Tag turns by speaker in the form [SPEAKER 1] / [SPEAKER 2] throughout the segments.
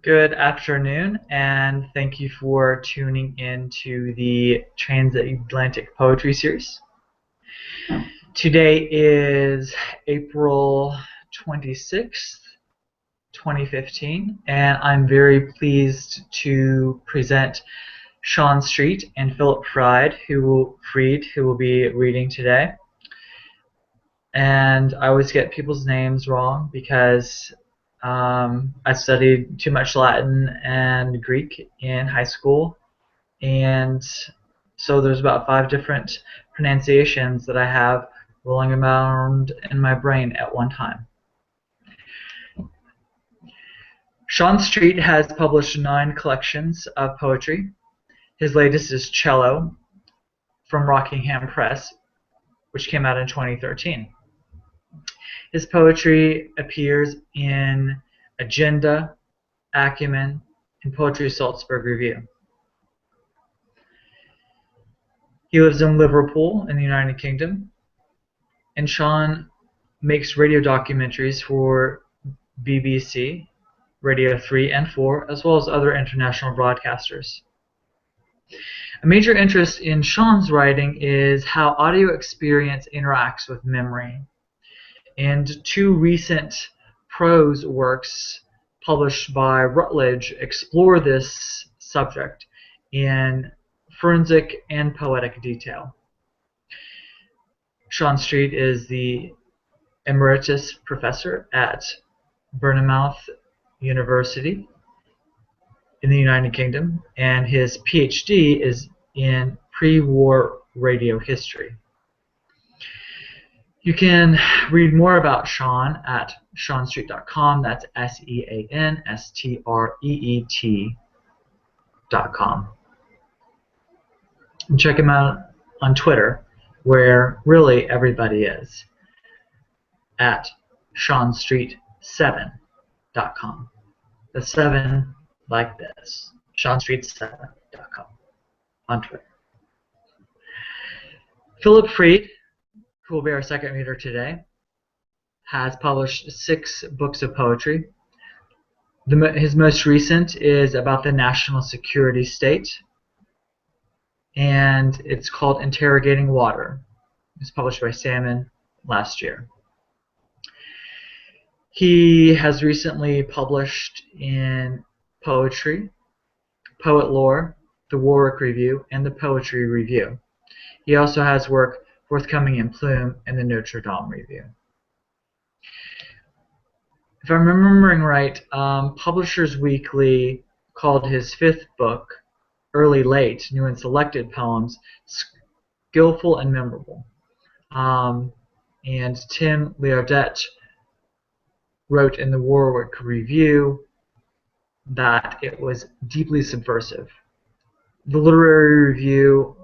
[SPEAKER 1] Good afternoon, and thank you for tuning in to the Transatlantic Poetry Series. Today is April 26th, 2015, and I'm very pleased to present Sean Street and Philip Fried, who will be reading today. And I always get people's names wrong because I studied too much Latin and Greek in high school, and so there's about 5 different pronunciations that I have rolling around in my brain at one time. Sean Street has published 9 collections of poetry. His latest is Cello from Rockingham Press, which came out in 2013. His poetry appears in Agenda, Acumen, and Poetry Salzburg Review. He lives in Liverpool in the United Kingdom, and Sean makes radio documentaries for BBC, Radio 3 and 4, as well as other international broadcasters. A major interest in Sean's writing is how audio experience interacts with memory. And 2 recent prose works published by Routledge explore this subject in forensic and poetic detail. Sean Street is the Emeritus Professor at Bournemouth University in the United Kingdom, and his PhD is in pre-war radio history. You can read more about Sean at seanstreet.com. That's SeanStreet.com. And check him out on Twitter, where really everybody is, at seanstreet7.com. The 7 like this, seanstreet7.com on Twitter. Philip Fried, who will be our second reader today, has published 6 books of poetry. His most recent is about the national security state, and it's called Interrogating Water. It was published by Salmon last year. He has recently published in Poetry, Poet Lore, the Warwick Review, and the Poetry Review. He also has work forthcoming in Plume and the Notre Dame Review. If I'm remembering right, Publishers Weekly called his 5th book, Early Late, New and Selected Poems, skillful and memorable. And Tim Leodet wrote in the Warwick Review that it was deeply subversive. The Literary Review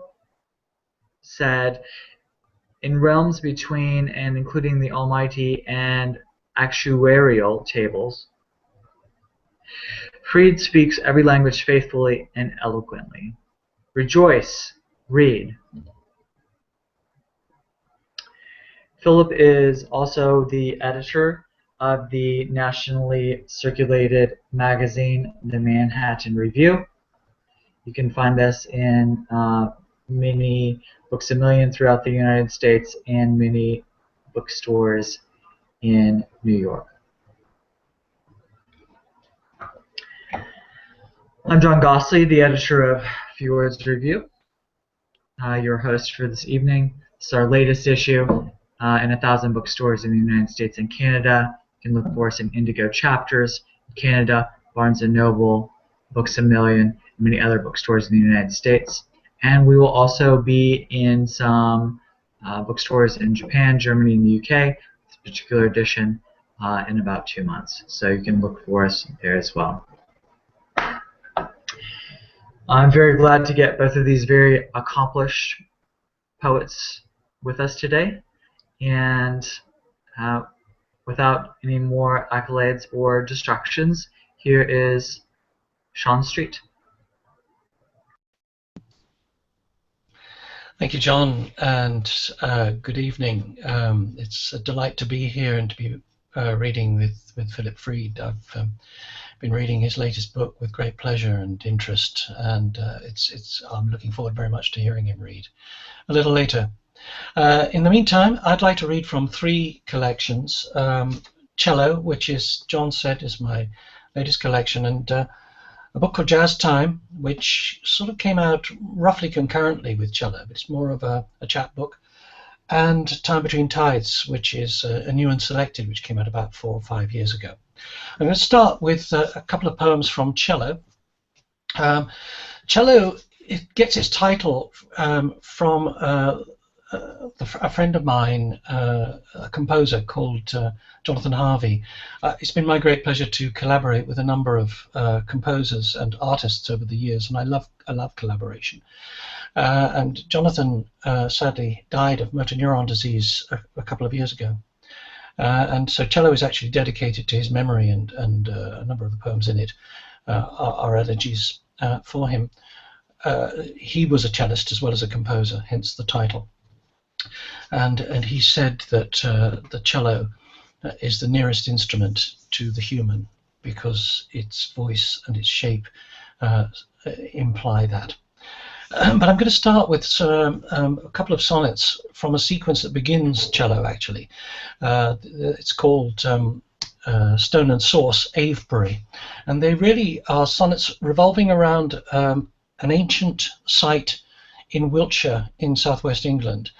[SPEAKER 1] said, in realms between and including the almighty and actuarial tables, Fried speaks every language faithfully and eloquently. Rejoice, read. Philip is also the editor of the nationally circulated magazine, The Manhattan Review. You can find this in many Books A Million throughout the United States and many bookstores in New York. I'm John Gosslee, the editor of Fjords Review, your host for this evening. It's our latest issue in 1,000 bookstores in the United States and Canada. You can look for us in Indigo Chapters in Canada, Barnes & Noble, Books A Million, and many other bookstores in the United States. And we will also be in some bookstores in Japan, Germany, and the UK. This particular edition in about 2 months. So you can look for us there as well. I'm very glad to get both of these very accomplished poets with us today. And without any more accolades or distractions, here is Sean Street.
[SPEAKER 2] Thank you, John, and good evening. It's a delight to be here and to be reading with Philip Fried. I've been reading his latest book with great pleasure and interest, and I'm looking forward very much to hearing him read a little later. In the meantime, I'd like to read from 3 collections. Cello, which, as John said, is my latest collection, and a book called Jazz Time, which sort of came out roughly concurrently with Cello, but it's more of a chat book, and Time Between Tides, which is a new and selected, which came out about 4 or 5 years ago. I'm going to start with a couple of poems from Cello. Cello, it gets its title from a friend of mine, a composer called Jonathan Harvey. It's been my great pleasure to collaborate with a number of composers and artists over the years, and I love collaboration. And Jonathan sadly died of motor neuron disease a couple of years ago. And so Cello is actually dedicated to his memory, and a number of the poems in it are elegies for him. He was a cellist as well as a composer, hence the title. And he said that the cello is the nearest instrument to the human because its voice and its shape imply that. But I'm going to start with a couple of sonnets from a sequence that begins Cello, actually. It's called Stone and Sauce, Avebury. And they really are sonnets revolving around an ancient site in Wiltshire in southwest England.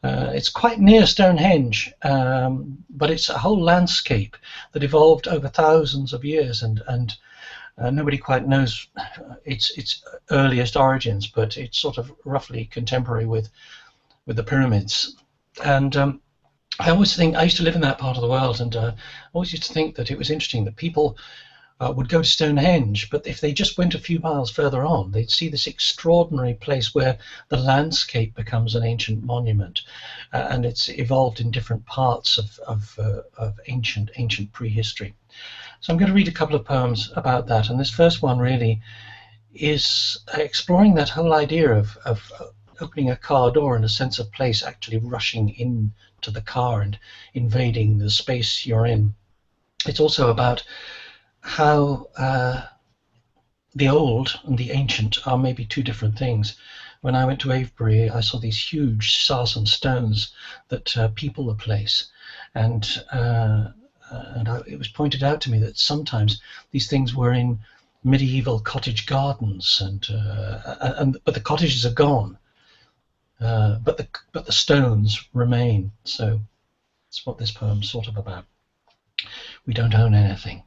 [SPEAKER 2] It's quite near Stonehenge, but it's a whole landscape that evolved over thousands of years, and nobody quite knows its earliest origins, but it's sort of roughly contemporary with the pyramids. And I always think, I used to live in that part of the world, and I always used to think that it was interesting that people would go to Stonehenge, but if they just went a few miles further on, they'd see this extraordinary place where the landscape becomes an ancient monument, and it's evolved in different parts of ancient prehistory. So I'm going to read a couple of poems about that, and this first one really is exploring that whole idea of opening a car door and a sense of place, actually rushing into the car and invading the space you're in. It's also about how the old and the ancient are maybe 2 different things. When I went to Avebury, I saw these huge sarsen stones that people the place, and it was pointed out to me that sometimes these things were in medieval cottage gardens, but the cottages are gone, but the stones remain. So that's what this poem's sort of about. We don't own anything.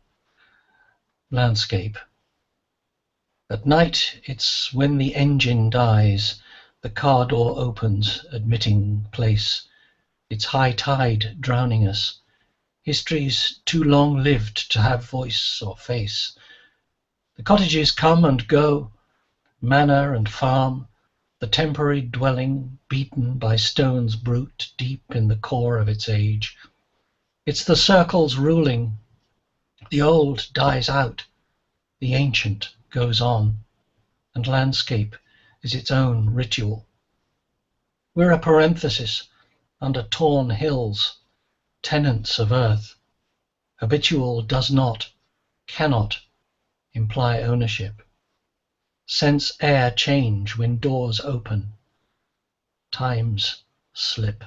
[SPEAKER 2] Landscape. At night, it's when the engine dies, the car door opens, admitting place. It's high tide drowning us. History's too long lived to have voice or face. The cottages come and go, manor and farm, the temporary dwelling beaten by stones brute deep in the core of its age. It's the circles ruling. The old dies out, the ancient goes on, and landscape is its own ritual. We're a parenthesis under torn hills, tenants of earth. Habitual does not, cannot imply ownership. Sense air change when doors open. Times slip.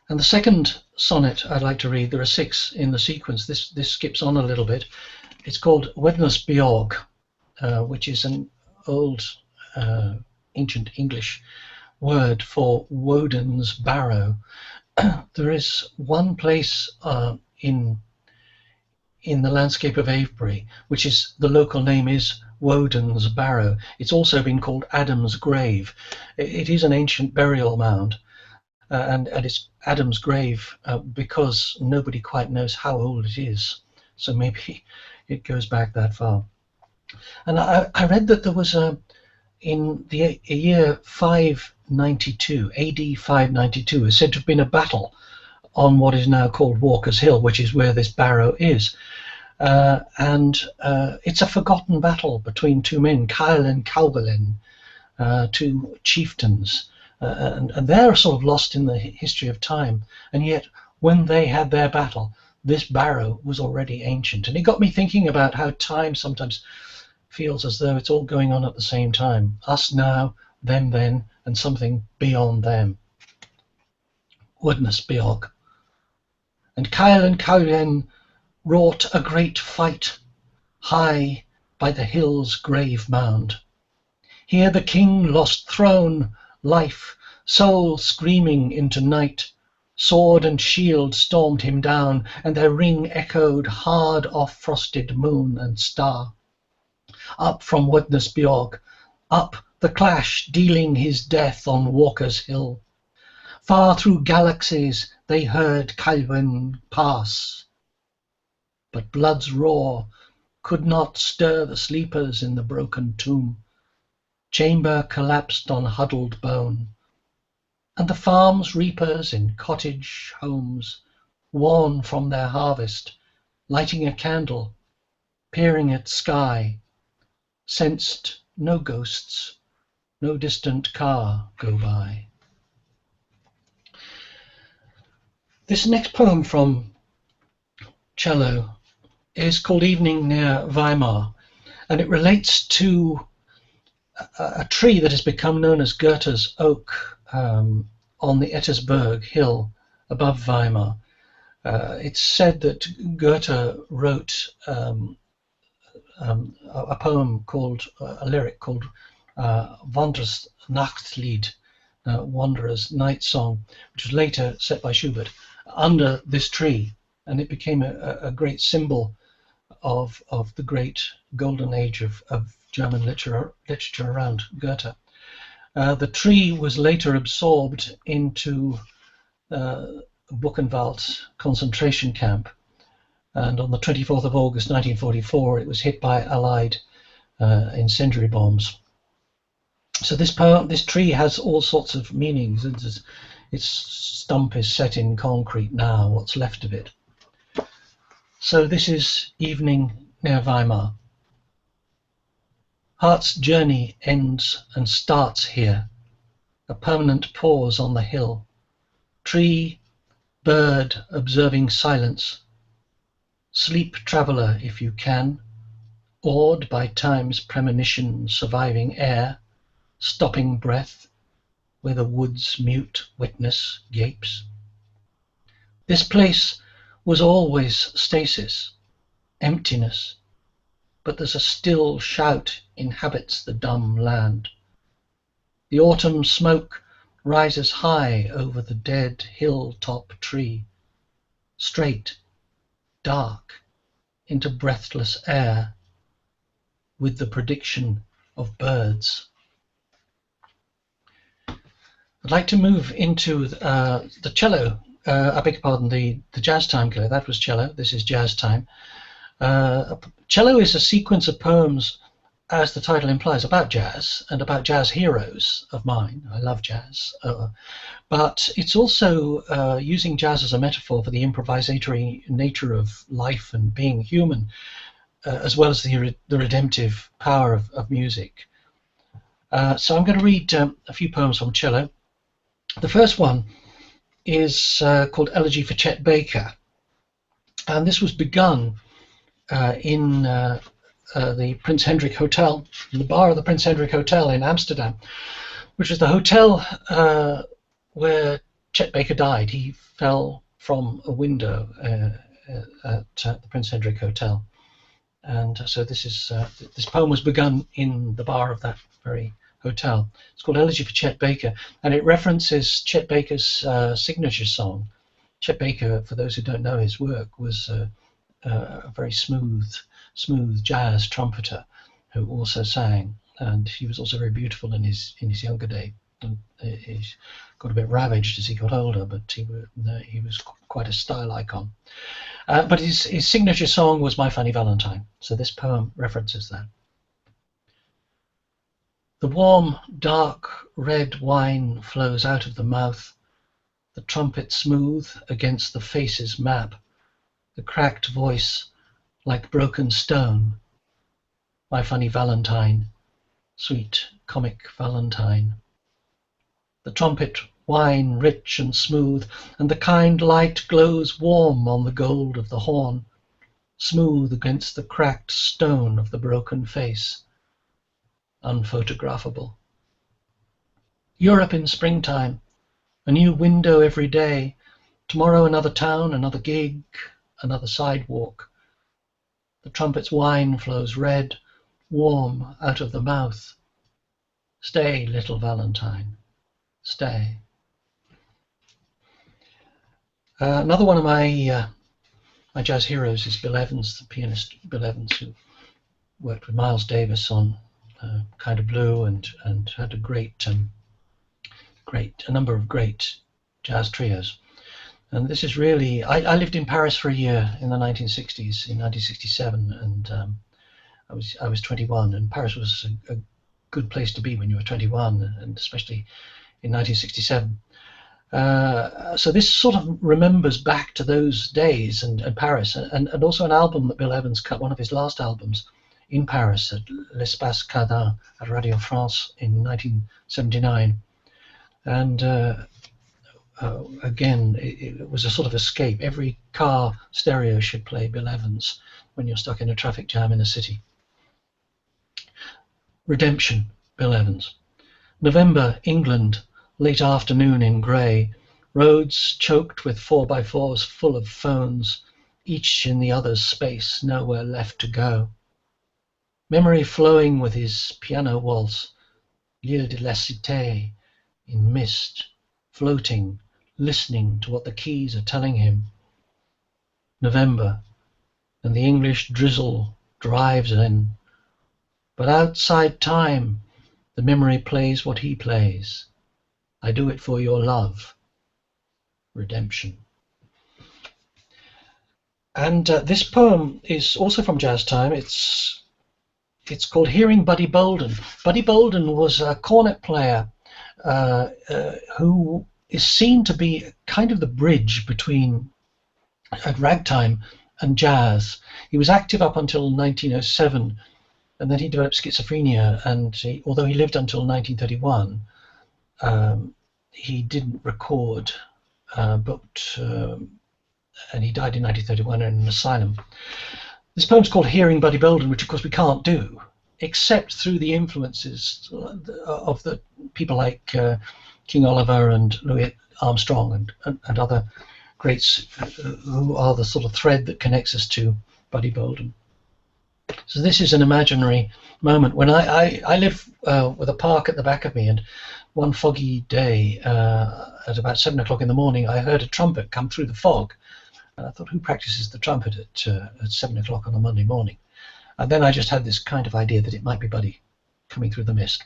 [SPEAKER 2] And the second sonnet I'd like to read, there are 6 in the sequence. This skips on a little bit. It's called Wednesbjorg, which is an old ancient English word for Woden's barrow. There is one place in the landscape of Avebury, which is, the local name is Woden's barrow. It's also been called Adam's grave. It is an ancient burial mound. And it's Adam's grave because nobody quite knows how old it is. So maybe it goes back that far. And I read that there was in the year 592, AD 592, is said to have been a battle on what is now called Walker's Hill, which is where this barrow is. And it's a forgotten battle between 2 men, Kyle and Calvelin, 2 chieftains. And they're sort of lost in the history of time. And yet, when they had their battle, this barrow was already ancient. And it got me thinking about how time sometimes feels as though it's all going on at the same time. Us now, them then, and something beyond them. Woodness Beog. And Kyle and Cowren wrought a great fight high by the hill's grave mound. Here the king lost throne, life, soul screaming into night. Sword and shield stormed him down, and their ring echoed hard off frosted moon and star. Up from Woodness Beog, up the clash dealing his death on Walker's Hill. Far through galaxies they heard Cylwen pass, but blood's roar could not stir the sleepers in the broken tomb. Chamber collapsed on huddled bone, and the farm's reapers in cottage homes, worn from their harvest, lighting a candle, peering at sky, sensed no ghosts, no distant car go by. This next poem from Cello is called Evening Near Weimar, and it relates to a tree that has become known as Goethe'S Oak on the Ettersberg hill above Weimar. It's said that Goethe wrote a poem called, a lyric called Wanderers Nachtlied, Wanderer's Night Song, which was later set by Schubert, under this tree, and it became a great symbol of the great golden age of German literature around Goethe. The tree was later absorbed into Buchenwald concentration camp, and on the 24th of August 1944 it was hit by Allied incendiary bombs. So this tree has all sorts of meanings. Its stump is set in concrete now, what's left of it. So this is Evening Near Weimar. Heart's journey ends and starts here, a permanent pause on the hill. Tree, bird observing silence. Sleep, traveller, if you can, awed by time's premonition, surviving air, stopping breath, where the wood's mute witness gapes. This place was always stasis, emptiness, but there's a still shout inhabits the dumb land. The autumn smoke rises high over the dead hilltop tree, straight, dark, into breathless air, with the prediction of birds. I'd like to move into the cello. I beg your pardon, the jazz time clear. That was cello. This is jazz time. Cello is a sequence of poems, as the title implies, about jazz and about jazz heroes of mine. I love jazz. But it's also using jazz as a metaphor for the improvisatory nature of life and being human, as well as the redemptive power of music. So I'm going to read a few poems from cello. The first one is called Elegy for Chet Baker, and this was begun in the Prince Hendrik Hotel, in the bar of the Prince Hendrik Hotel in Amsterdam, which is the hotel where Chet Baker died. He fell from a window at the Prince Hendrik Hotel, and so this poem was begun in the bar of that very hotel. It's called Elegy for Chet Baker, and it references Chet Baker's signature song. Chet Baker, for those who don't know his work, was a very smooth jazz trumpeter who also sang, and he was also very beautiful in his younger day. And he got a bit ravaged as he got older, but he was quite a style icon. But his signature song was My Funny Valentine, so this poem references that. The warm, dark, red wine flows out of the mouth, the trumpet smooth against the face's map, the cracked voice like broken stone. My funny Valentine, sweet comic Valentine. The trumpet wine rich and smooth, and the kind light glows warm on the gold of the horn, smooth against the cracked stone of the broken face, unphotographable. Europe in springtime, a new window every day, tomorrow another town, another gig, another sidewalk. The trumpet's wine flows red, warm out of the mouth. Stay, little Valentine, stay. Another one of my jazz heroes is Bill Evans, the pianist Bill Evans, who worked with Miles Davis on Kind of Blue and had a number of great jazz trios. And this is really, I lived in Paris for a year in the 1960s, in 1967, and I was 21, and Paris was a good place to be when you were 21, and especially in 1967. So this sort of remembers back to those days and Paris, and also an album that Bill Evans cut, one of his last albums, in Paris at l'Espace Cardin at Radio France in 1979. And again, it was a sort of escape. Every car stereo should play Bill Evans when you're stuck in a traffic jam in a city. Redemption, Bill Evans. November, England, late afternoon in grey, roads choked with 4x4s full of phones, each in the other's space, nowhere left to go. Memory flowing with his piano waltz, L'Île de la Cité, in mist, floating, listening to what the keys are telling him. November, and the English drizzle drives in. But outside time, the memory plays what he plays. I do it for your love. Redemption. And this poem is also from Jazz Time. It's called Hearing Buddy Bolden. Buddy Bolden was a cornet player who is seen to be kind of the bridge between ragtime and jazz. He was active up until 1907, and then he developed schizophrenia, and although he lived until 1931, he didn't record, and he died in 1931 in an asylum. This poem's called Hearing Buddy Bolden, which of course we can't do, except through the influences of the people like King Oliver and Louis Armstrong and other greats who are the sort of thread that connects us to Buddy Bolden. So this is an imaginary moment when I live with a park at the back of me, and one foggy day at about 7 o'clock in the morning I heard a trumpet come through the fog, and I thought, who practices the trumpet at 7 o'clock on a Monday morning? And then I just had this kind of idea that it might be Buddy coming through the mist.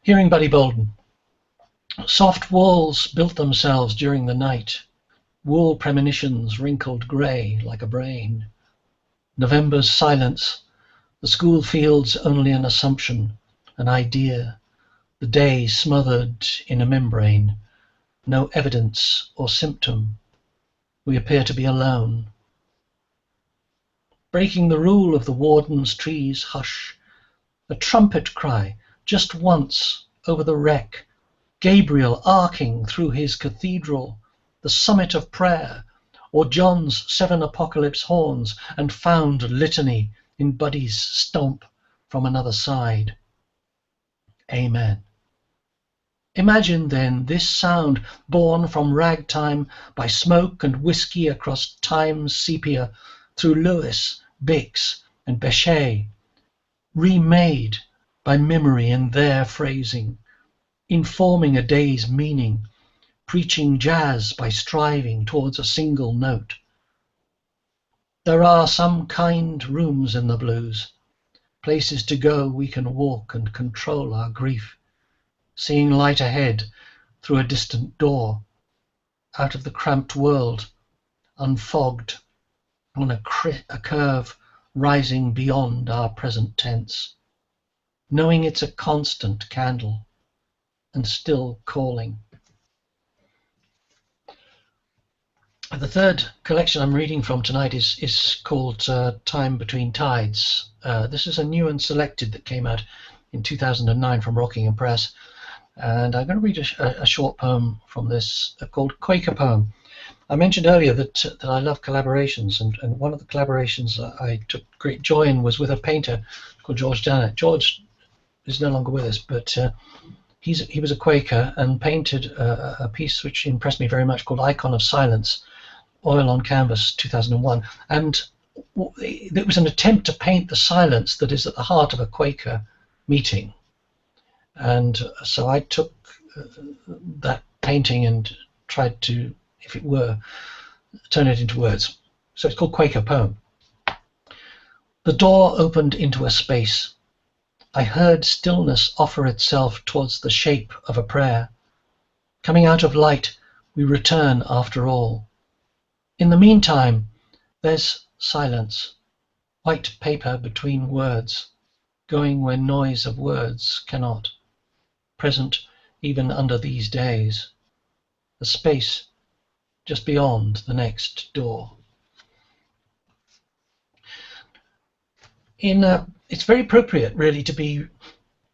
[SPEAKER 2] Hearing Buddy Bolden. Soft walls built themselves during the night, wool premonitions wrinkled grey like a brain. November's silence, the school fields only an assumption, an idea, the day smothered in a membrane, no evidence or symptom. We appear to be alone. Breaking the rule of the warden's trees hush, a trumpet cry, just once, over the wreck, Gabriel arcing through his cathedral, the summit of prayer, or John's 7 apocalypse horns and found litany in Buddy's stomp from another side. Amen. Imagine then this sound born from ragtime by smoke and whiskey across time's sepia through Lewis, Bix and Bechet, remade by memory and their phrasing, informing a day's meaning, preaching jazz by striving towards a single note. There are some kind rooms in the blues, places to go we can walk and control our grief, seeing light ahead through a distant door, out of the cramped world, unfogged, on a curve rising beyond our present tense, knowing it's a constant candle and still calling. The third collection I'm reading from tonight is called Time Between Tides. This is a new and selected that came out in 2009 from Rockingham Press. And I'm going to read a short poem from this called Quaker Poem. I mentioned earlier that I love collaborations, and one of the collaborations I took great joy in was with a painter called George Dannett. George is no longer with us, but he was a Quaker and painted a piece which impressed me very much called Icon of Silence, oil on canvas, 2001. And it was an attempt to paint the silence that is at the heart of a Quaker meeting. And so I took that painting and tried to, if it were, turn it into words. So it's called Quaker Poem. The door opened into a space. I heard stillness offer itself towards the shape of a prayer. Coming out of light, we return after all. In the meantime, there's silence, white paper between words, going where noise of words cannot. Present even under these days, a space just beyond the next door. It's very appropriate, really, to be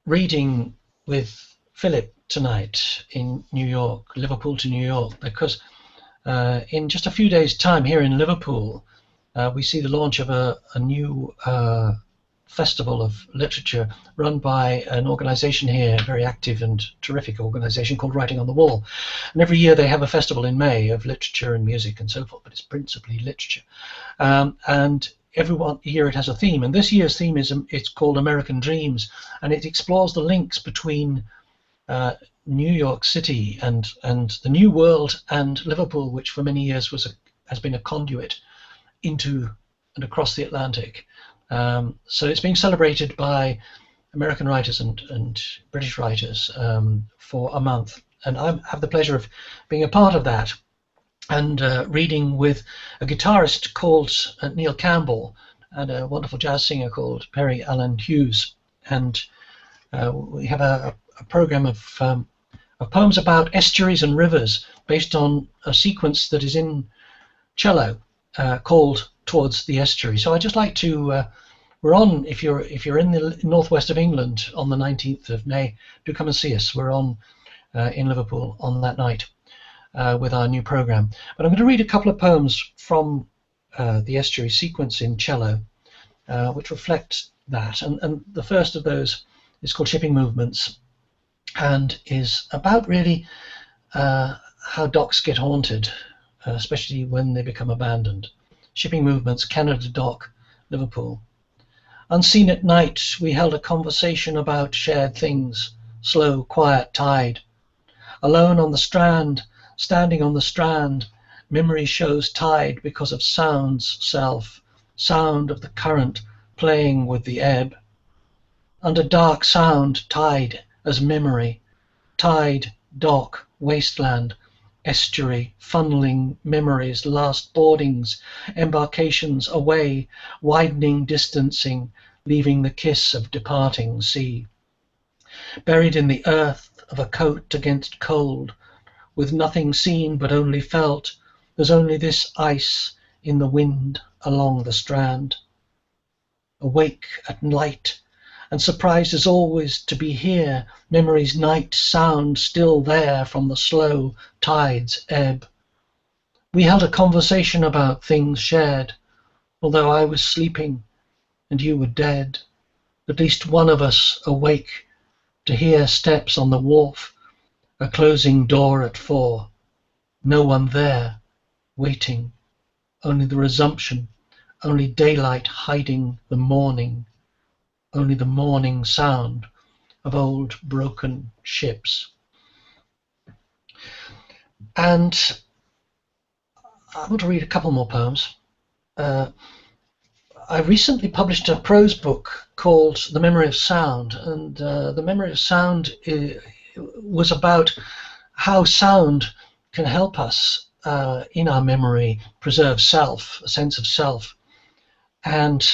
[SPEAKER 2] reading with Philip tonight in New York, Liverpool to New York, because in just a few days' time here in Liverpool, we see the launch of a new festival of literature run by an organization here, a very active and terrific organization called Writing on the Wall. And every year they have a festival in May of literature and music and so forth, but it's principally literature. And every year it has a theme, and this year's theme it's called American Dreams, and it explores the links between New York City and the New World and Liverpool, which for many years has been a conduit into and across the Atlantic. So it's being celebrated by American writers and British writers for a month, and I have the pleasure of being a part of that and reading with a guitarist called Neil Campbell and a wonderful jazz singer called Perry Allen Hughes. And we have a program of poems about estuaries and rivers based on a sequence that is in cello called Towards the Estuary. So I'd just like to, we're on, if you're in the northwest of England on the 19th of May, do come and see us. We're on in Liverpool on that night with our new program. But I'm going to read a couple of poems from the estuary sequence in cello, which reflect that. And the first of those is called Shipping Movements, and is about really how docks get haunted, especially when they become abandoned. Shipping Movements, Canada Dock, Liverpool. Unseen at night, we held a conversation about shared things, slow, quiet tide. Alone on the strand, standing on the strand, memory shows tide because of sound's self, sound of the current playing with the ebb. Under dark sound, tide as memory, tide, dock, wasteland, estuary, funneling memories, last boardings, embarkations away, widening, distancing, leaving the kiss of departing sea. Buried in the earth of a coat against cold, with nothing seen but only felt, there's only this ice in the wind along the strand. Awake at night, and surprised as always to be here, memory's night sound still there from the slow tide's ebb. We held a conversation about things shared, although I was sleeping and you were dead. At least one of us awake to hear steps on the wharf, a closing door at 4. No one there, waiting, only the resumption, only daylight hiding the morning, only the morning sound of old broken ships. And I want to read a couple more poems. I recently published a prose book called The Memory of Sound, and The Memory of Sound was about how sound can help us in our memory preserve self, a sense of self. And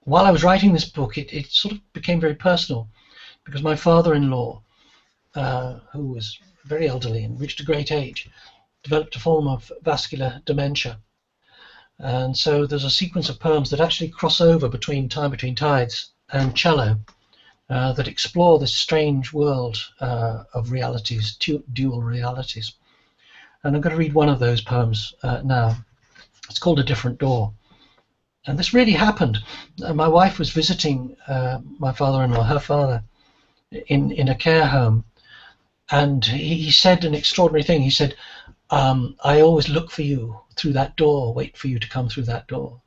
[SPEAKER 2] while I was writing this book, it sort of became very personal, because my father-in-law, who was very elderly and reached a great age, developed a form of vascular dementia. And so there's a sequence of poems that actually cross over between Time Between Tides and cello. that explore this strange world of realities, dual realities. And I'm going to read one of those poems now. It's called A Different Door. And this really happened. My wife was visiting my father-in-law, her father, in a care home. And he said an extraordinary thing. He said, I always look for you through that door, wait for you to come through that door.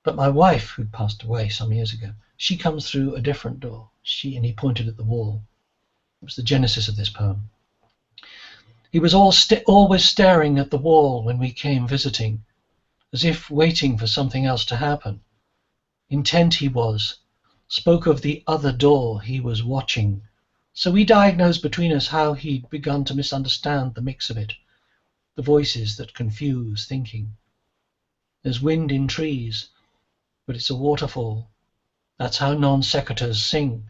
[SPEAKER 2] But my wife, who'd passed away some years ago, she comes through a different door. And he pointed at the wall. It was the genesis of this poem. He was always staring at the wall when we came visiting, as if waiting for something else to happen. Intent he was, spoke of the other door he was watching. So we diagnosed between us how he'd begun to misunderstand the mix of it, the voices that confuse thinking. There's wind in trees, but it's a waterfall. That's how non sequiturs sing.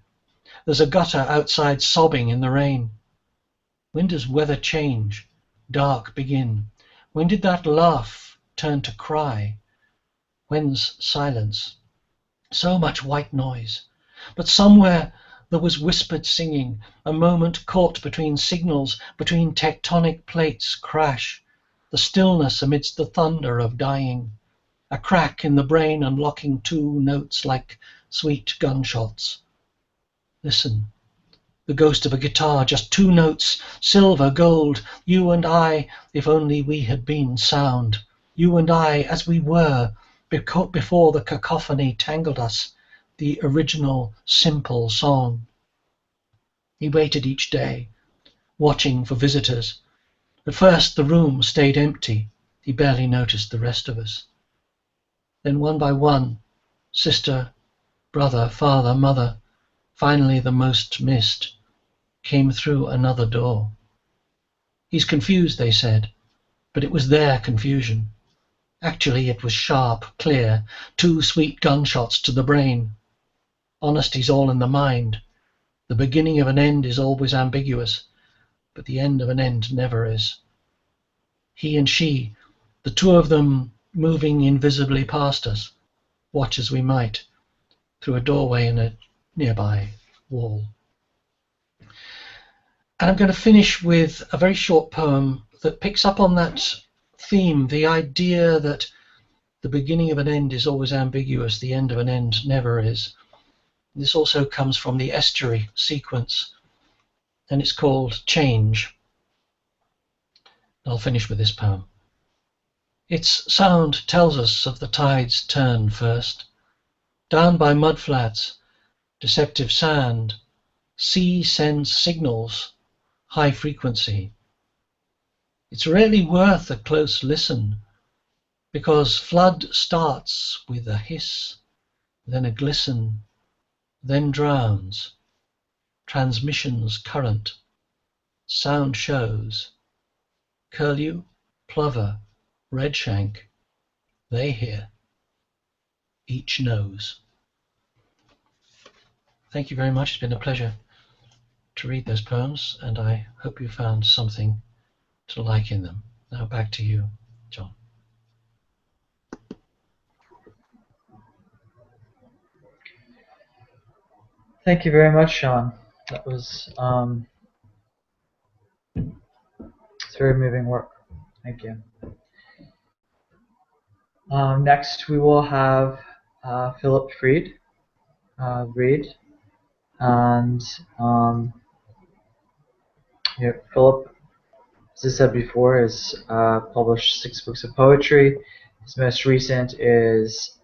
[SPEAKER 2] There's a gutter outside sobbing in the rain. When does weather change, dark begin? When did that laugh turn to cry? When's silence? So much white noise. But somewhere there was whispered singing, a moment caught between signals, between tectonic plates crash, the stillness amidst the thunder of dying, a crack in the brain unlocking two notes like sweet gunshots. Listen, the ghost of a guitar, just two notes, silver, gold, you and I, if only we had been sound, you and I as we were, before the cacophony tangled us, the original simple song. He waited each day, watching for visitors. At first the room stayed empty. He barely noticed the rest of us. Then one by one, sister, brother, father, mother, finally the most missed, came through another door. He's confused, they said, but it was their confusion. Actually, it was sharp, clear, two sweet gunshots to the brain. Honesty's all in the mind. The beginning of an end is always ambiguous, but the end of an end never is. He and she, the two of them moving invisibly past us, watch as we might, through a doorway in a nearby wall. And I'm going to finish with a very short poem that picks up on that theme, the idea that the beginning of an end is always ambiguous, the end of an end never is. This also comes from the estuary sequence, and it's called Change. I'll finish with this poem. Its sound tells us of the tide's turn first. Down by mudflats, deceptive sand, sea sends signals, high frequency. It's really worth a close listen, because flood starts with a hiss, then a glisten, then drowns. Transmissions current, sound shows. Curlew, plover, redshank, they hear. Each knows. Thank you very much. It's been a pleasure to read those poems, and I hope you found something to like in them. Now back to you, John.
[SPEAKER 1] Thank you very much, Sean. That was it's very moving work. Thank you. Next, we will have Philip Fried read, and Philip, as I said before, has published 6 books of poetry. His most recent is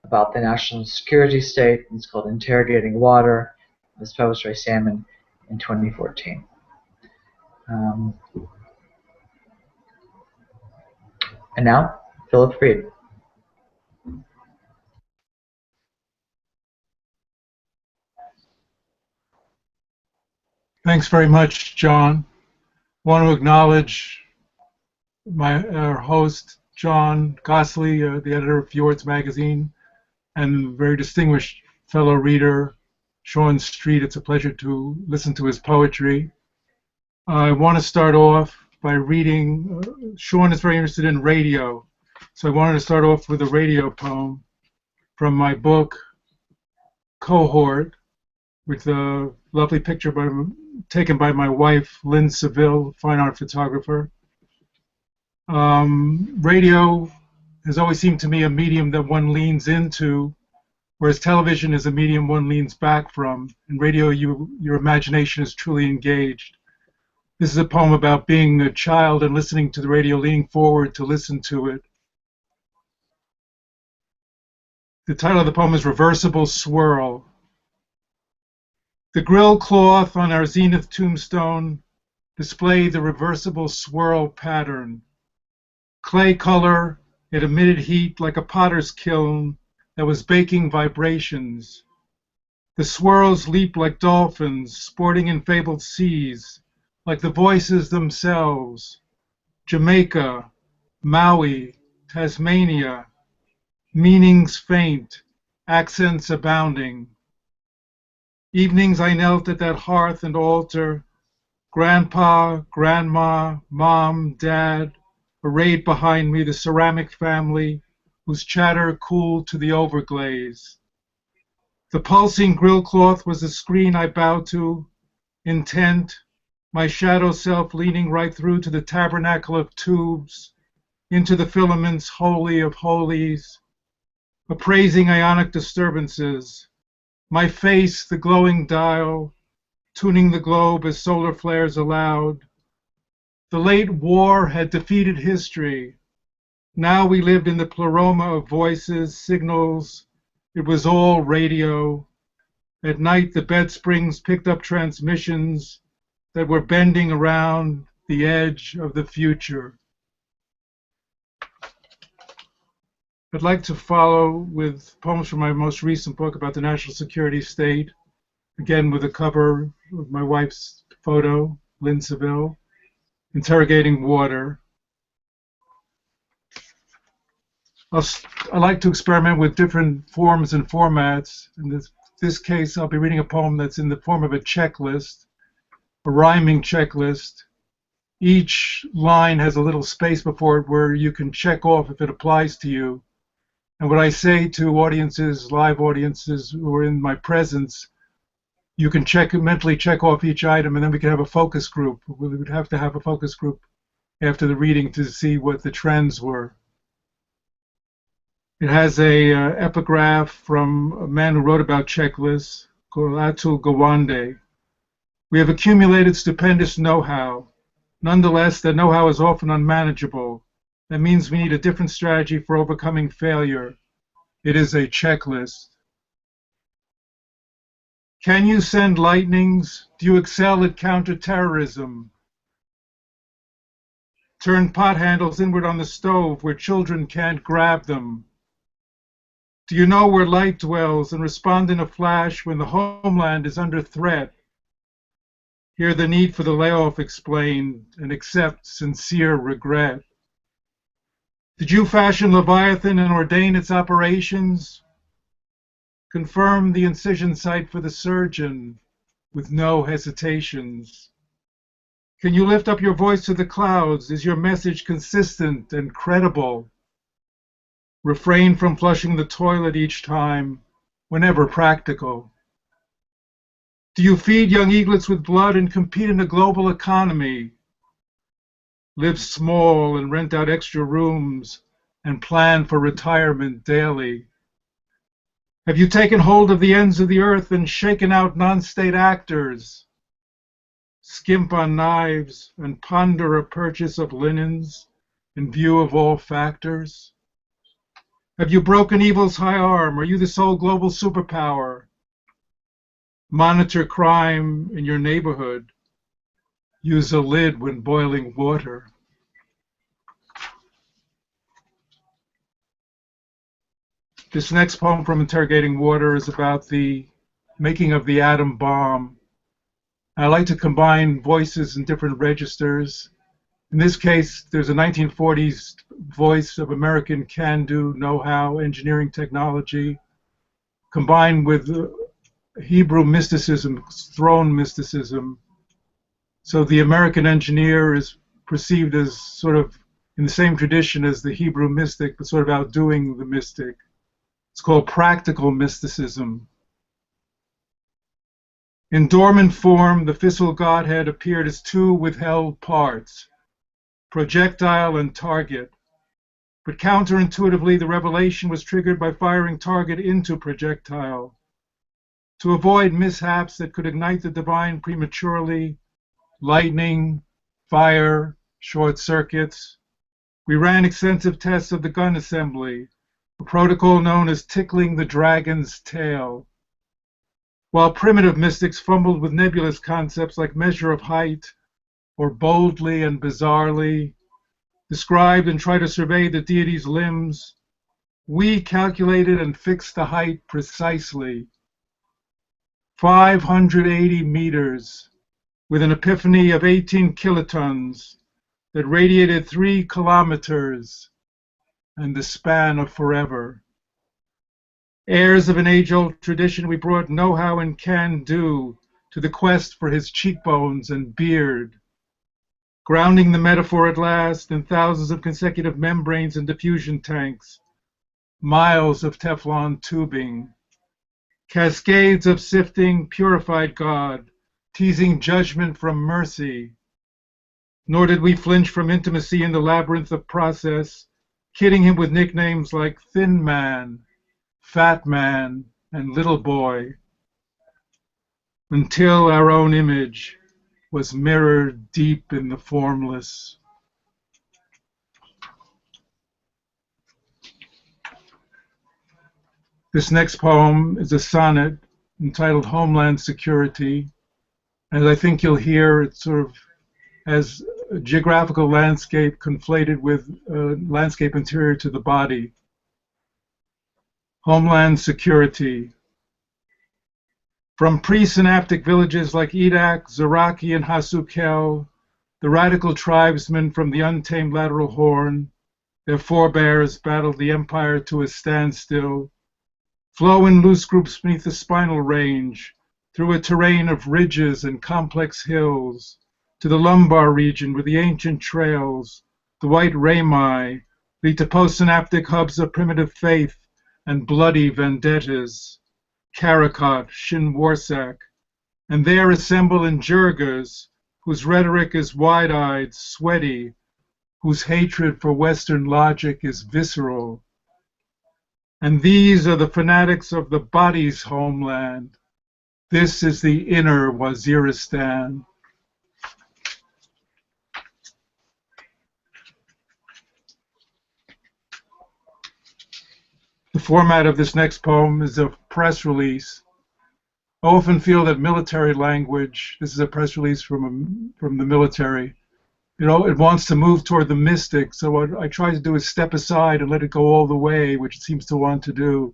[SPEAKER 1] about the national security state. It's called Interrogating Water. It was published by Salmon in 2014. And now, Philip Fried.
[SPEAKER 3] Thanks very much, John. I want to acknowledge our host, John Gosslee, the editor of Fjords magazine, and very distinguished fellow reader, Sean Street. It's a pleasure to listen to his poetry. I want to start off by reading, Sean is very interested in radio, so I wanted to start off with a radio poem from my book, Cohort, with a lovely picture taken by my wife, Lynn Seville, fine art photographer. Radio has always seemed to me a medium that one leans into, whereas television is a medium one leans back from. In radio, your imagination is truly engaged. This is a poem about being a child and listening to the radio, leaning forward to listen to it. The title of the poem is Reversible Swirl. The grill cloth on our zenith tombstone displayed the reversible swirl pattern. Clay color, it emitted heat like a potter's kiln that was baking vibrations. The swirls leaped like dolphins sporting in fabled seas, like the voices themselves. Jamaica, Maui, Tasmania, meanings faint, accents abounding. Evenings I knelt at that hearth and altar, grandpa, grandma, mom, dad, arrayed behind me the ceramic family whose chatter cooled to the overglaze. The pulsing grill cloth was the screen I bowed to, intent, my shadow self leaning right through to the tabernacle of tubes, into the filaments holy of holies, appraising ionic disturbances, my face the glowing dial, tuning the globe as solar flares allowed. The late war had defeated history. Now we lived in the pleroma of voices, signals. It was all radio. At night, the bed springs picked up transmissions that were bending around the edge of the future. I'd like to follow with poems from my most recent book about the national security state, again with a cover of my wife's photo, Lynn Seville, Interrogating Water. I like to experiment with different forms and formats. In this case, I'll be reading a poem that's in the form of a checklist, a rhyming checklist. Each line has a little space before it where you can check off if it applies to you. And what I say to audiences, live audiences who are in my presence, you can mentally check off each item, and then we can have a focus group. We would have to have a focus group after the reading to see what the trends were. It has a epigraph from a man who wrote about checklists called Atul Gawande. We have accumulated stupendous know-how. Nonetheless, that know-how is often unmanageable. That means we need a different strategy for overcoming failure. It is a checklist. Can you send lightnings? Do you excel at counterterrorism? Turn pot handles inward on the stove where children can't grab them. Do you know where light dwells and respond in a flash when the homeland is under threat? Hear the need for the layoff explained and accept sincere regret. Did you fashion Leviathan and ordain its operations? Confirm the incision site for the surgeon with no hesitations. Can you lift up your voice to the clouds? Is your message consistent and credible? Refrain from flushing the toilet each time, whenever practical. Do you feed young eaglets with blood and compete in a global economy? Live small and rent out extra rooms and plan for retirement daily. Have you taken hold of the ends of the earth and shaken out non-state actors? Skimp on knives and ponder a purchase of linens in view of all factors? Have you broken evil's high arm? Are you the sole global superpower? Monitor crime in your neighborhood. Use a lid when boiling water. This next poem from Interrogating Water is about the making of the atom bomb. I like to combine voices in different registers. In this case, there's a 1940s voice of American can-do, know-how, engineering technology, combined with Hebrew mysticism, throne mysticism. So the American engineer is perceived as sort of in the same tradition as the Hebrew mystic, but sort of outdoing the mystic. It's called practical mysticism. In dormant form, the fissile godhead appeared as two withheld parts, projectile and target. But counterintuitively, the revelation was triggered by firing target into projectile. To avoid mishaps that could ignite the divine prematurely, lightning, fire, short circuits, we ran extensive tests of the gun assembly, a protocol known as tickling the dragon's tail. While primitive mystics fumbled with nebulous concepts like measure of height, or boldly and bizarrely described and tried to survey the deity's limbs, we calculated and fixed the height precisely. 580 meters, with an epiphany of 18 kilotons that radiated 3 kilometers and the span of forever. Heirs of an age-old tradition, we brought know-how and can-do to the quest for his cheekbones and beard, grounding the metaphor at last in thousands of consecutive membranes and diffusion tanks, miles of Teflon tubing, cascades of sifting, purified God, teasing judgment from mercy. Nor did we flinch from intimacy in the labyrinth of process, kidding him with nicknames like Thin Man, Fat Man, and Little Boy, until our own image was mirrored deep in the formless. This next poem is a sonnet entitled Homeland Security, and I think you'll hear it sort of as a geographical landscape conflated with a landscape interior to the body. Homeland Security. From pre-synaptic villages like Edak, Zaraki, and Hasukel, the radical tribesmen from the untamed lateral horn, their forebears battled the empire to a standstill, flow in loose groups beneath the spinal range, through a terrain of ridges and complex hills, to the lumbar region where the ancient trails, the white rami, lead to postsynaptic hubs of primitive faith and bloody vendettas, Karakot, Shinwarsak, and there assemble in jirgas whose rhetoric is wide-eyed, sweaty, whose hatred for Western logic is visceral. And these are the fanatics of the body's homeland. This is the inner Waziristan. The format of this next poem is a press release. I often feel that military language, this is a press release from the military, it wants to move toward the mystic, so what I try to do is step aside and let it go all the way, which it seems to want to do.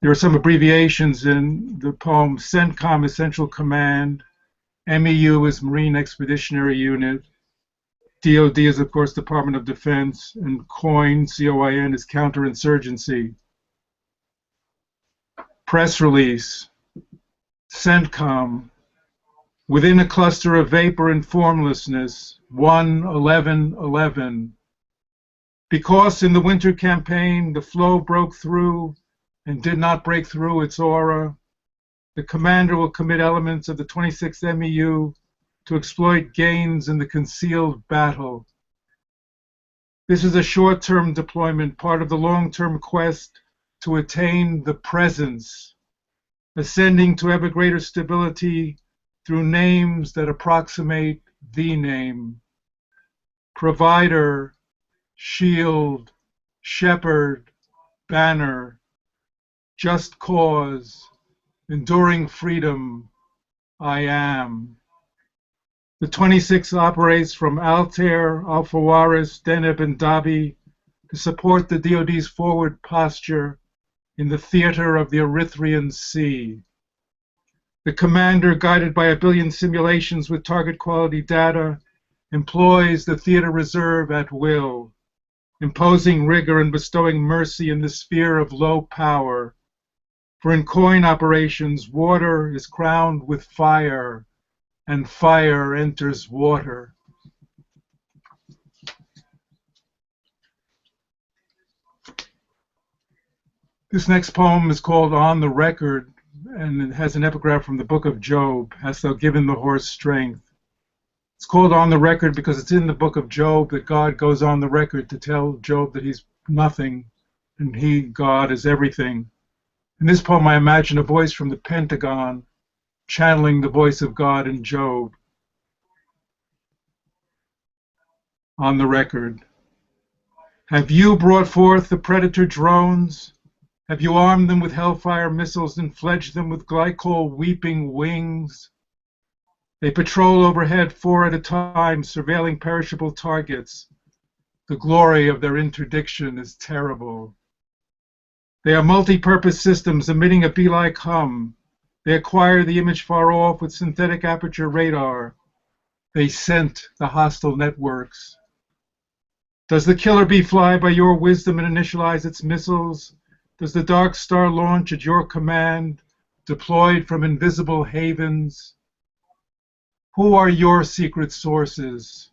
[SPEAKER 3] There are some abbreviations in the poem. CENTCOM is Central Command, MEU is Marine Expeditionary Unit, DOD is, of course, Department of Defense, and COIN, C-O-I-N, is Counterinsurgency. Press release. CENTCOM. Within a cluster of vapor and formlessness, 1-11-11. Because in the winter campaign the flow broke through and did not break through its aura, the commander will commit elements of the 26th MEU to exploit gains in the concealed battle. This is a short-term deployment, part of the long-term quest to attain the presence, ascending to ever greater stability through names that approximate the name. Provider, shield, shepherd, banner, just cause, enduring freedom, I am. The 26th operates from Altair, Alfawaris, Deneb, and Dhabi to support the DoD's forward posture in the theater of the Erythraean Sea. The commander, guided by a billion simulations with target quality data, employs the theater reserve at will, imposing rigor and bestowing mercy in the sphere of low power. For in COIN operations, water is crowned with fire, and fire enters water. This next poem is called On the Record, and it has an epigraph from the book of Job, "Hast thou given the horse strength?" It's called On the Record because it's in the book of Job that God goes on the record to tell Job that he's nothing and he, God, is everything. In this poem, I imagine a voice from the Pentagon channeling the voice of God in Job. On the record. Have you brought forth the predator drones? Have you armed them with hellfire missiles and fledged them with glycol weeping wings? They patrol overhead 4 at a time, surveilling perishable targets. The glory of their interdiction is terrible. They are multi-purpose systems emitting a bee-like hum. They acquire the image far off with synthetic aperture radar. They scent the hostile networks. Does the killer bee fly by your wisdom and initialize its missiles? Does the dark star launch at your command, deployed from invisible havens? Who are your secret sources?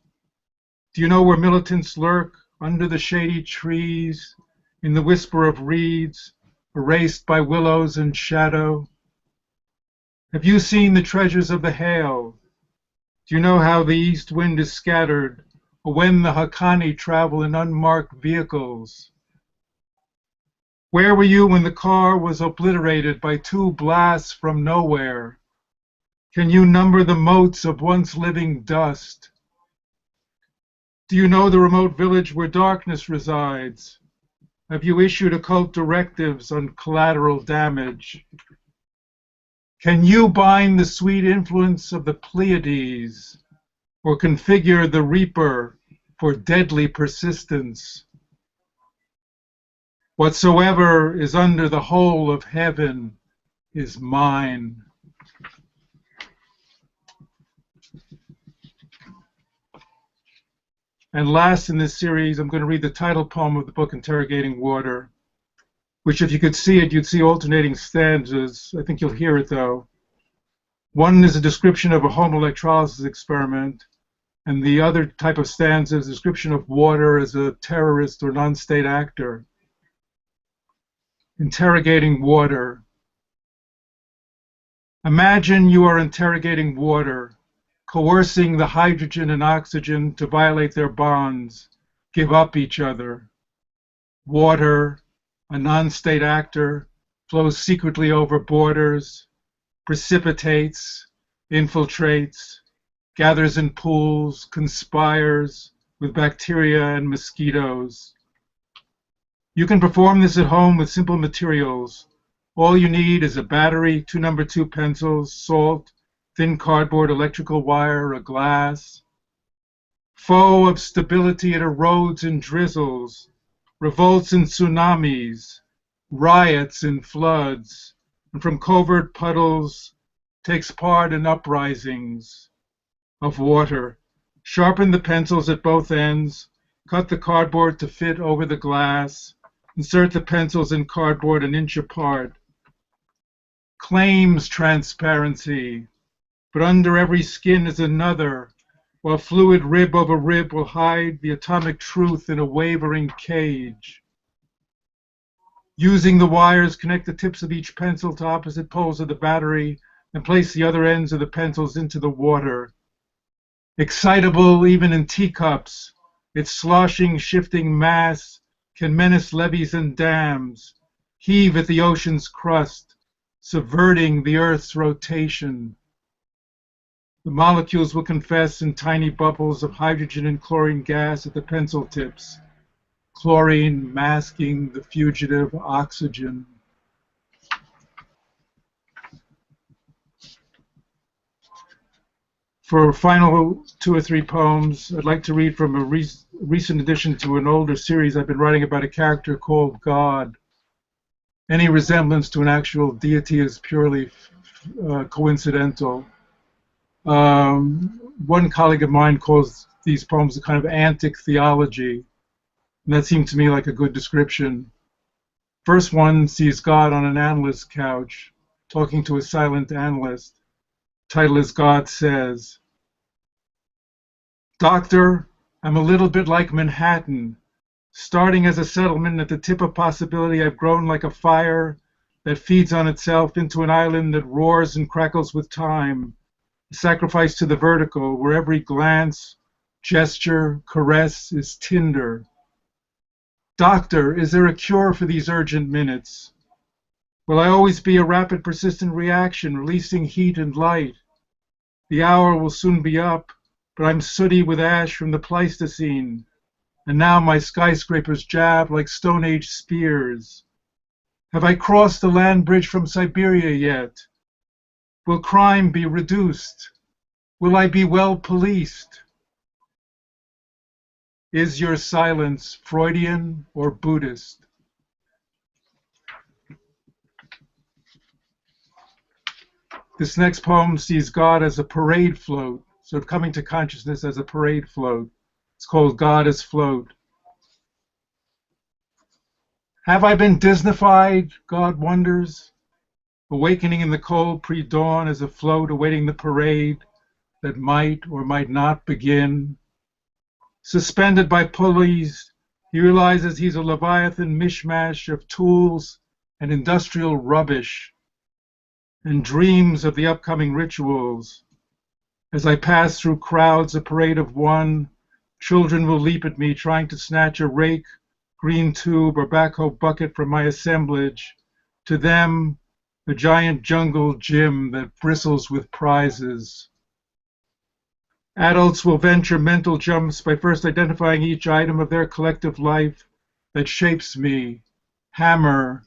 [SPEAKER 3] Do you know where militants lurk, under the shady trees, in the whisper of reeds, erased by willows and shadow? Have you seen the treasures of the hail? Do you know how the east wind is scattered, or when the Haqqani travel in unmarked vehicles? Where were you when the car was obliterated by 2 blasts from nowhere? Can you number the motes of once living dust? Do you know the remote village where darkness resides? Have you issued occult directives on collateral damage? Can you bind the sweet influence of the Pleiades, or configure the Reaper for deadly persistence? Whatsoever is under the whole of heaven is mine. And last in this series, I'm going to read the title poem of the book, Interrogating Water, which if you could see it, you'd see alternating stanzas. I think you'll hear it, though. One is a description of a home electrolysis experiment, and the other type of stanza is a description of water as a terrorist or non-state actor. Interrogating water. Imagine you are interrogating water, coercing the hydrogen and oxygen to violate their bonds, give up each other. Water, a non-state actor, flows secretly over borders, precipitates, infiltrates, gathers in pools, conspires with bacteria and mosquitoes. You can perform this at home with simple materials. All you need is a battery, 2 number 2 pencils, salt, thin cardboard, electrical wire, a glass. Foe of stability, it erodes and drizzles, revolts in tsunamis, riots in floods, and from covert puddles takes part in uprisings of water. Sharpen the pencils at both ends, cut the cardboard to fit over the glass, insert the pencils in cardboard an inch apart. Claims transparency, but under every skin is another, while fluid rib over rib will hide the atomic truth in a wavering cage. Using the wires, connect the tips of each pencil to opposite poles of the battery and place the other ends of the pencils into the water. Excitable even in teacups, its sloshing, shifting mass can menace levees and dams, heave at the ocean's crust, subverting the Earth's rotation. The molecules will confess in tiny bubbles of hydrogen and chlorine gas at the pencil tips, chlorine masking the fugitive oxygen. For final 2 or 3 poems, I'd like to read from a recent addition to an older series I've been writing about a character called God. Any resemblance to an actual deity is purely coincidental. One colleague of mine calls these poems a kind of antic theology, and that seemed to me like a good description. First one sees God on an analyst's couch, talking to a silent analyst. Title is God Says. Doctor, I'm a little bit like Manhattan. Starting as a settlement at the tip of possibility, I've grown like a fire, that feeds on itself into an island that roars and crackles with time, a sacrifice to the vertical, where every glance, gesture, caress is tinder. Doctor, is there a cure for these urgent minutes? Will I always be a rapid, persistent reaction, releasing heat and light? The hour will soon be up, but I'm sooty with ash from the Pleistocene, and now my skyscrapers jab like Stone Age spears. Have I crossed the land bridge from Siberia yet? Will crime be reduced? Will I be well policed? Is your silence Freudian or Buddhist? This next poem sees God as a parade float, sort of coming to consciousness as a parade float. It's called God as Float. Have I been Disneyfied, God wonders, awakening in the cold pre-dawn as a float awaiting the parade that might or might not begin? Suspended by pulleys, he realizes he's a Leviathan mishmash of tools and industrial rubbish, and dreams of the upcoming rituals. As I pass through crowds, a parade of one, children will leap at me trying to snatch a rake, green tube, or backhoe bucket from my assemblage. To them, a giant jungle gym that bristles with prizes. Adults will venture mental jumps by first identifying each item of their collective life that shapes me: hammer,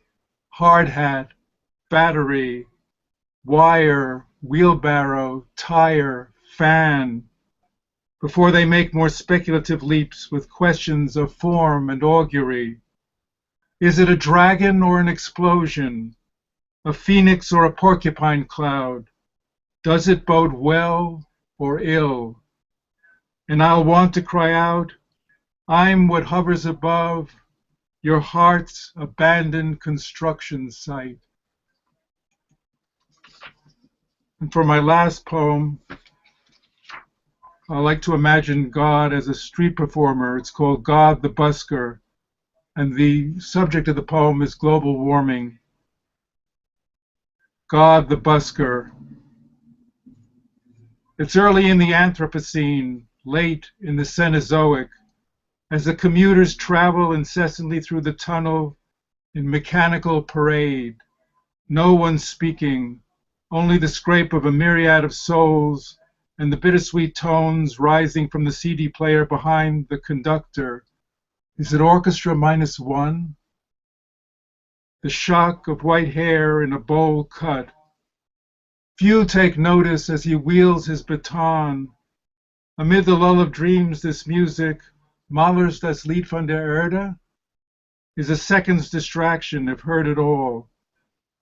[SPEAKER 3] hard hat, battery, wire, wheelbarrow, tire, fan, before they make more speculative leaps with questions of form and augury. Is it a dragon or an explosion? A phoenix or a porcupine cloud? Does it bode well or ill? And I'll want to cry out, I'm what hovers above your heart's abandoned construction site. And for my last poem, I like to imagine God as a street performer. It's called God the Busker, and the subject of the poem is global warming. God the Busker. It's early in the Anthropocene, late in the Cenozoic, as the commuters travel incessantly through the tunnel in mechanical parade. No one speaking, only the scrape of a myriad of souls and the bittersweet tones rising from the CD player behind the conductor. Is it orchestra -1? The shock of white hair in a bowl cut. Few take notice as he wields his baton. Amid the lull of dreams, this music, Mahlers das Lied von der Erde, is a second's distraction if heard at all.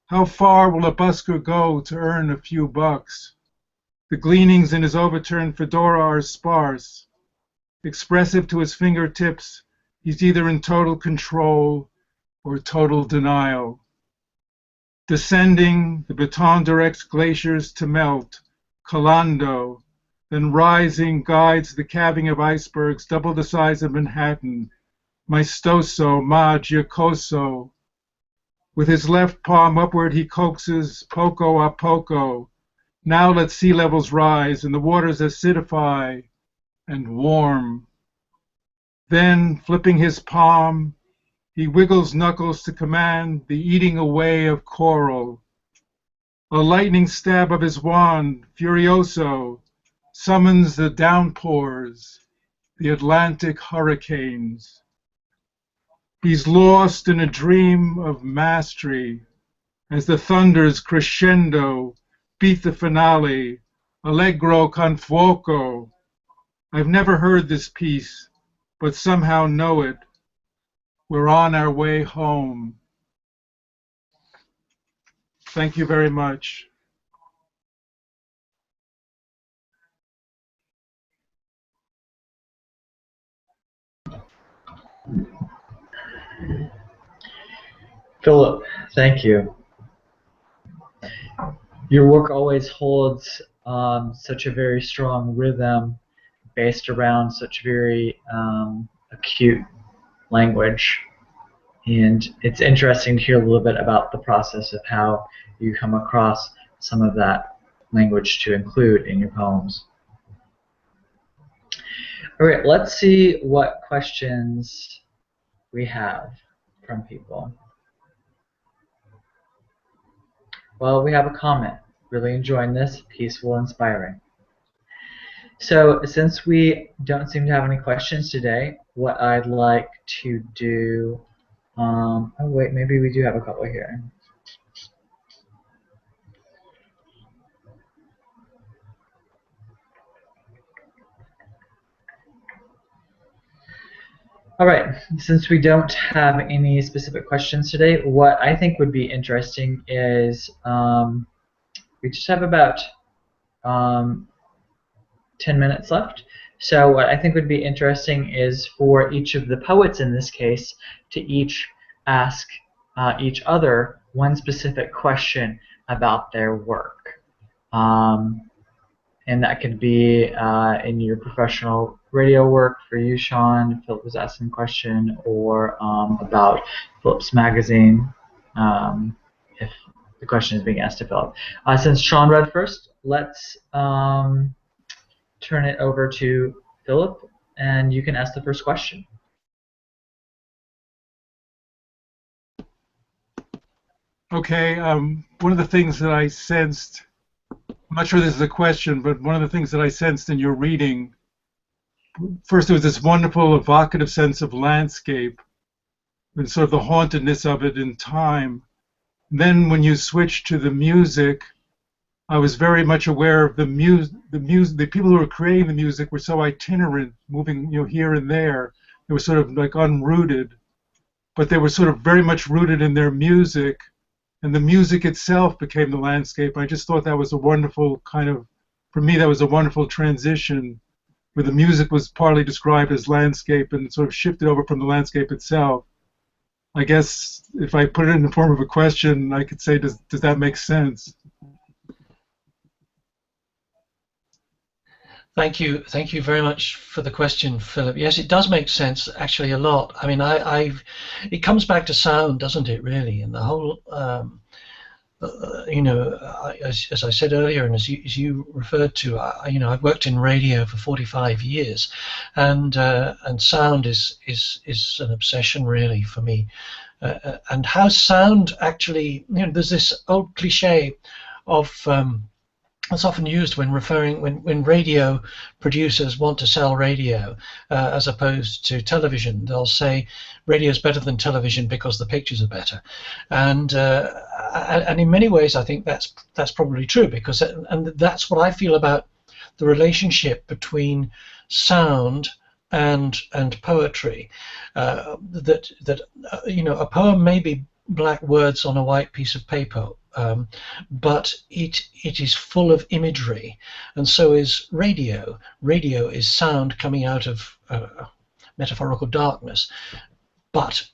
[SPEAKER 3] How far will a busker go to earn a few bucks? The gleanings in his overturned fedora are sparse. Expressive to his fingertips, he's either in total control or total denial. Descending, the baton directs glaciers to melt, collando, then rising guides the calving of icebergs double the size of Manhattan, maestoso, ma giocoso. With his left palm upward he coaxes poco a poco. Now let sea levels rise and the waters acidify and warm. Then, flipping his palm, he wiggles knuckles to command the eating away of coral. A lightning stab of his wand, furioso, summons the downpours, the Atlantic hurricanes. He's lost in a dream of mastery as the thunders crescendo beat the finale, allegro con fuoco. I've never heard this piece, but somehow know it. We're on our way home. Thank you very much.
[SPEAKER 1] Philip, thank you. Your work always holds such a very strong rhythm based around such very acute language. And it's interesting to hear a little bit about the process of how you come across some of that language to include in your poems. All right, let's see what questions we have from people. Well, we have a comment. Really enjoying this, peaceful, inspiring. So since we don't seem to have any questions today, what I'd like to do, oh wait, maybe we do have a couple here. All right, since we don't have any specific questions today, what I think would be interesting is we just have about 10 minutes left. So what I think would be interesting is for each of the poets in this case to each ask each other one specific question about their work. And that could be in your professional radio work for you, Sean. Philip was asking a question, or about Philip's magazine, if the question is being asked to Philip. Since Sean read first, let's turn it over to Philip, and you can ask the first question.
[SPEAKER 3] Okay, one of the things that I sensed, I'm not sure this is a question, but one of the things that I sensed in your reading, first there was this wonderful evocative sense of landscape and sort of the hauntedness of it in time. Then when you switched to the music, I was very much aware of the people who were creating the music were so itinerant, moving here and there. They were sort of like unrooted, but they were sort of very much rooted in their music, and the music itself became the landscape. I just thought that was a wonderful kind of, for me, that was a wonderful transition, where the music was partly described as landscape and sort of shifted over from the landscape itself. I guess if I put it in the form of a question, I could say, does that make sense?
[SPEAKER 2] Thank you very much for the question, Philip. Yes, it does make sense, actually, a lot. I mean, it comes back to sound, doesn't it, really? And the whole, as I said earlier, and as you referred to, I've worked in radio for 45 years, and sound is an obsession, really, for me. And how sound actually, there's this old cliche of it's often used when when radio producers want to sell radio as opposed to television. They'll say radio is better than television because the pictures are better, and in many ways I think that's probably true, because that's what I feel about the relationship between sound and poetry. That a poem may be black words on a white piece of paper. But it is full of imagery, and so is radio. Radio is sound coming out of metaphorical darkness, but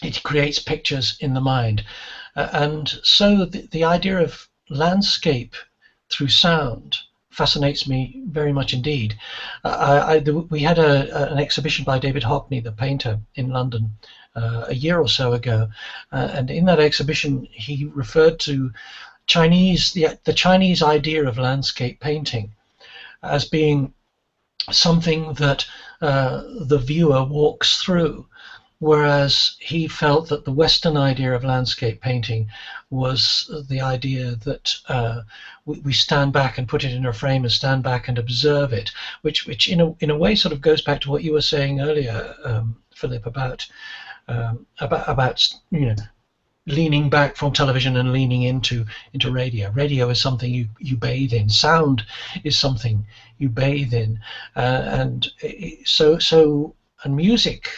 [SPEAKER 2] it creates pictures in the mind. And so the idea of landscape through sound fascinates me very much indeed. We had an exhibition by David Hockney, the painter, in London a year or so ago, and in that exhibition he referred to the Chinese idea of landscape painting as being something that the viewer walks through, whereas he felt that the Western idea of landscape painting was the idea that we stand back and put it in a frame and stand back and observe it, which in a way sort of goes back to what you were saying earlier, Philip, about leaning back from television and leaning into radio. Radio is something you bathe in. Sound is something you bathe in, and music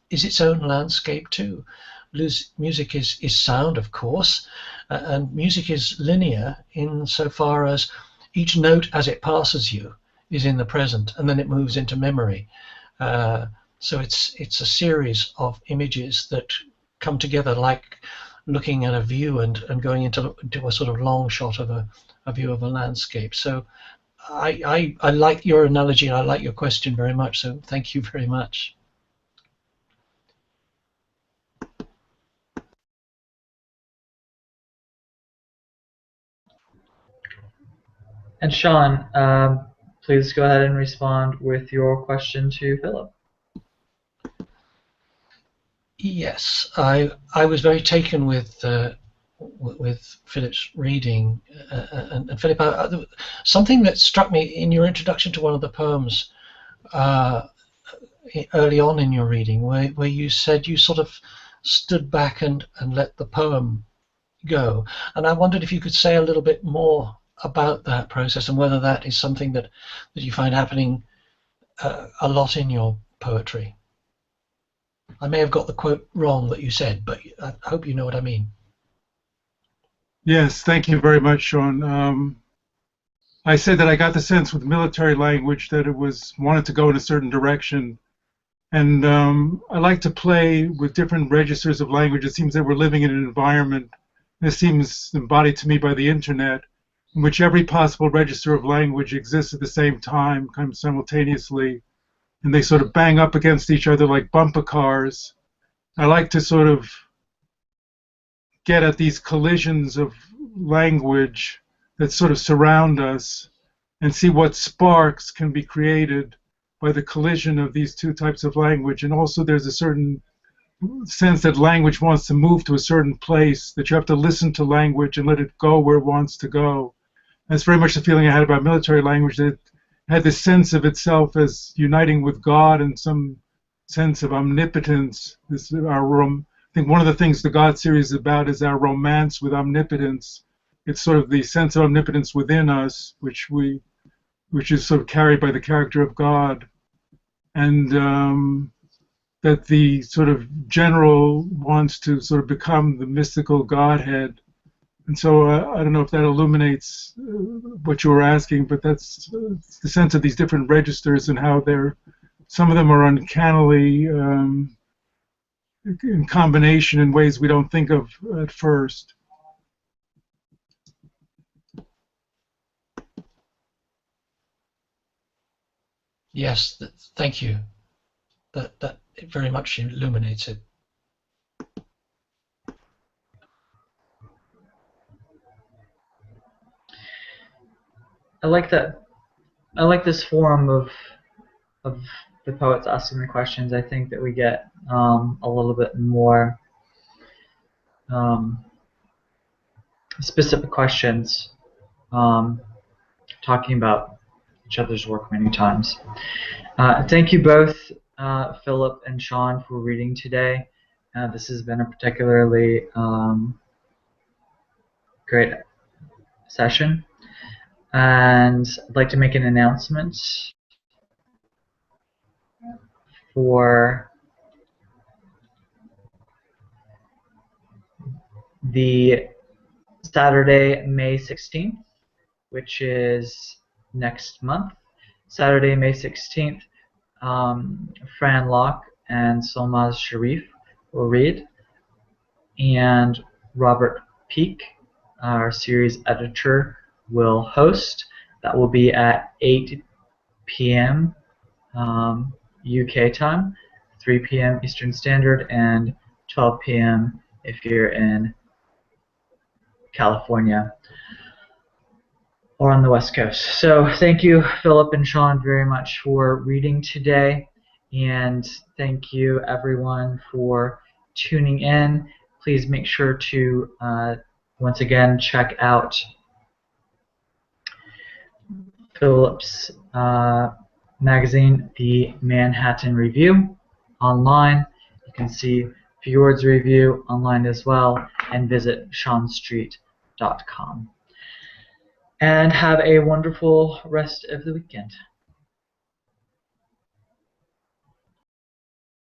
[SPEAKER 2] is its own landscape too. Music is sound, of course, and music is linear insofar as each note as it passes you is in the present, and then it moves into memory. So it's a series of images that come together, like looking at a view and going into a sort of long shot of a view of a landscape. So I like your analogy, and I like your question very much. So thank you very much.
[SPEAKER 1] And Sean, please go ahead and respond with your question to Philip.
[SPEAKER 2] Yes, I was very taken with Philip's reading, and Philip, something that struck me in your introduction to one of the poems early on in your reading, where you said you sort of stood back and let the poem go, and I wondered if you could say a little bit more about that process and whether that is something that you find happening a lot in your poetry. I may have got the quote wrong that you said, but I hope you know what I mean.
[SPEAKER 3] Yes, thank you very much, Sean. I said that I got the sense with military language that it was wanted to go in a certain direction. And I like to play with different registers of language. It seems that we're living in an environment, this seems embodied to me by the internet, in which every possible register of language exists at the same time, kind of simultaneously, and they sort of bang up against each other like bumper cars. I like to sort of get at these collisions of language that sort of surround us and see what sparks can be created by the collision of these two types of language. And also there's a certain sense that language wants to move to a certain place, that you have to listen to language and let it go where it wants to go. That's very much the feeling I had about military language, that it had this sense of itself as uniting with God and some sense of omnipotence. I think one of the things the God series is about is our romance with omnipotence. It's sort of the sense of omnipotence within us, which is sort of carried by the character of God, and that the sort of general wants to sort of become the mystical Godhead. And so I don't know if that illuminates what you were asking, but that's the sense of these different registers and how some of them are uncannily in combination in ways we don't think of at first.
[SPEAKER 2] Yes, thank you. That it very much illuminates it.
[SPEAKER 1] I like that. I like this forum of the poets asking the questions. I think that we get a little bit more specific questions, talking about each other's work many times. Thank you both, Philip and Sean, for reading today. This has been a particularly great session. And I'd like to make an announcement for the Saturday, May 16th, which is next month. Saturday, May 16th, Fran Locke and Solmaz Sharif will read, and Robert Peake, our series editor, will host. That will be at 8 p.m. UK time, 3 p.m. Eastern Standard, and 12 p.m. if you're in California or on the West Coast. So thank you, Philip and Sean, very much for reading today, and thank you everyone for tuning in. Please make sure to once again check out Philip's magazine, The Manhattan Review, online. You can see Fjords Review online as well, and visit seanstreet.com. And have a wonderful rest of the weekend.